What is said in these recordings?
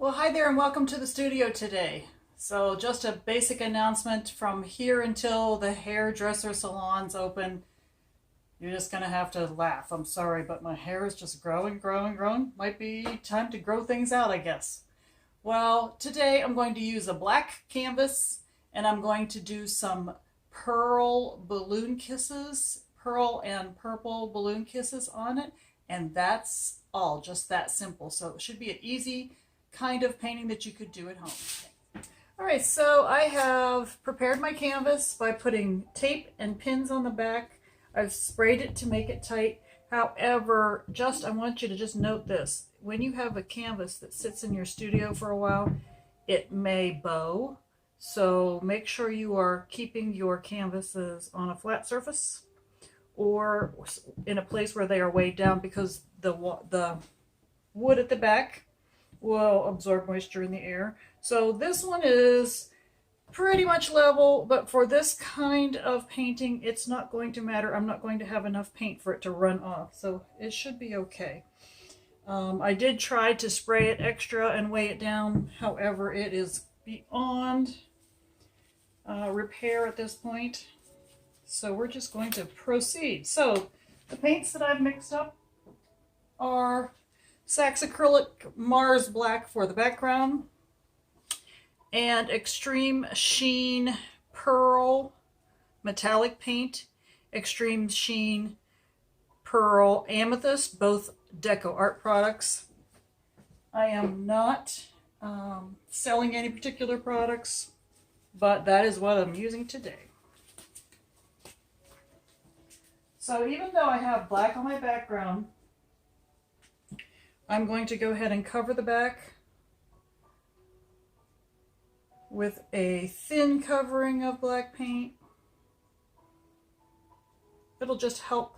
Well, hi there and welcome to the studio today. So just a basic announcement: from here until the hairdresser salons open, you're just gonna have to laugh. I'm sorry, but my hair is just growing. Might be time to grow things out, I guess. Well, today I'm going to use a black canvas and I'm going to do some pearl balloon kisses, pearl and purple balloon kisses on it. And that's all, just that simple. So it should be an easy kind of painting that you could do at home. All right, so I have prepared my canvas by putting tape and pins on the back. I've sprayed it to make it tight. However, I want you to just note this. When you have a canvas that sits in your studio for a while, it may bow. So make sure you are keeping your canvases on a flat surface or in a place where they are weighed down, because the wood at the back will absorb moisture in the air. So this one is pretty much level, but for this kind of painting, it's not going to matter. I'm not going to have enough paint for it to run off, so it should be okay. I did try to spray it extra and weigh it down. However, it is beyond repair at this point. So we're just going to proceed. So the paints that I've mixed up are Saks Acrylic Mars Black for the background, and Extreme Sheen Pearl Metallic Paint, Extreme Sheen Pearl Amethyst, both Deco Art products. I am not selling any particular products, but that is what I'm using today. So even though I have black on my background, I'm going to go ahead and cover the back with a thin covering of black paint. It'll just help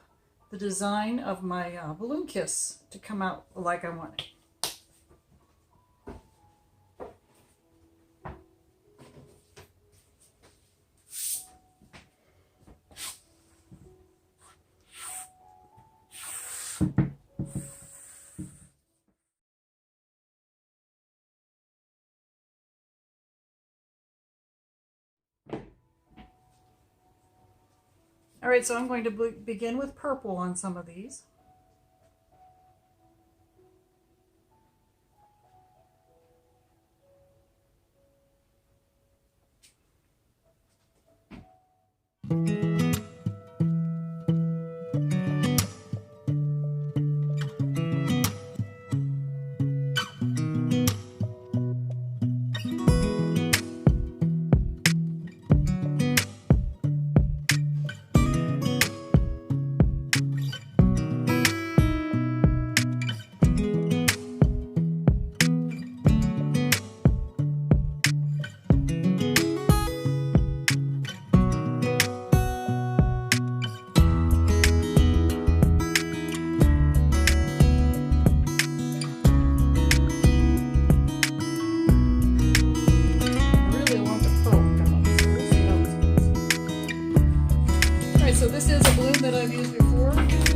the design of my balloon kiss to come out like I want it. All right, so I'm going to begin with purple on some of these. So this is a balloon that I've used before. As you can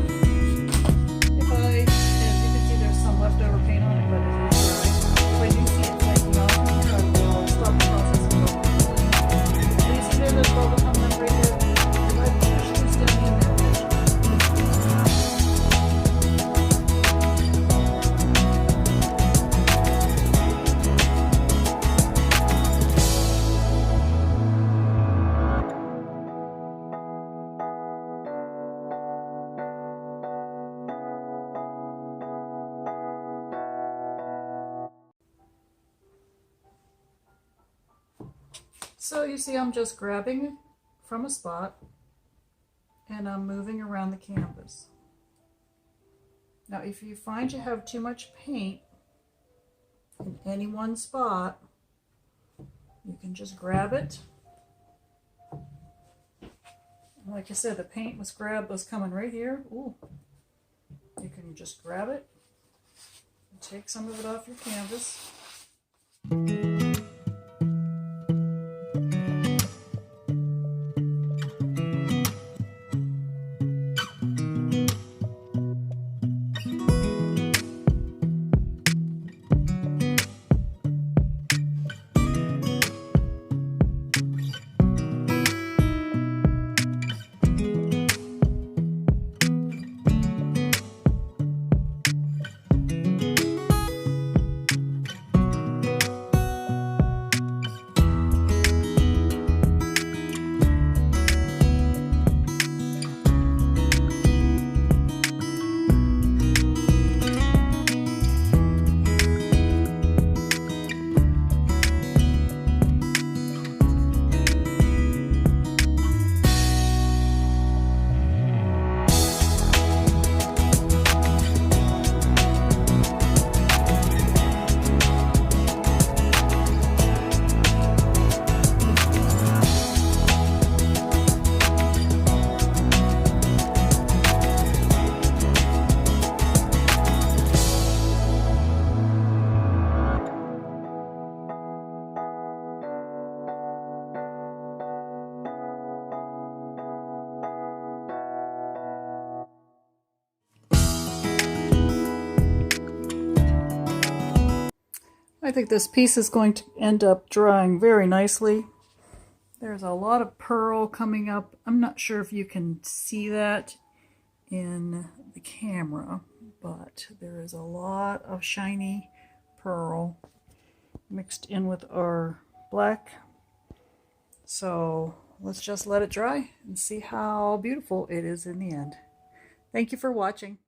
see, there's some leftover paint on it, but it is dry. If I do see it flaking off in here, I will stop the process and go clean. And you see there's a bubble coming up right here. I've pushed this down in there. So you see I'm just grabbing from a spot and I'm moving around the canvas. Now if you find you have too much paint in any one spot, you can just grab it. Like I said, the paint was coming right here. Ooh. You can just grab it and take some of it off your canvas. I think this piece is going to end up drying very nicely. There's a lot of pearl coming up. I'm not sure if you can see that in the camera, but there is a lot of shiny pearl mixed in with our black. So let's just let it dry and see how beautiful it is in the end. Thank you for watching.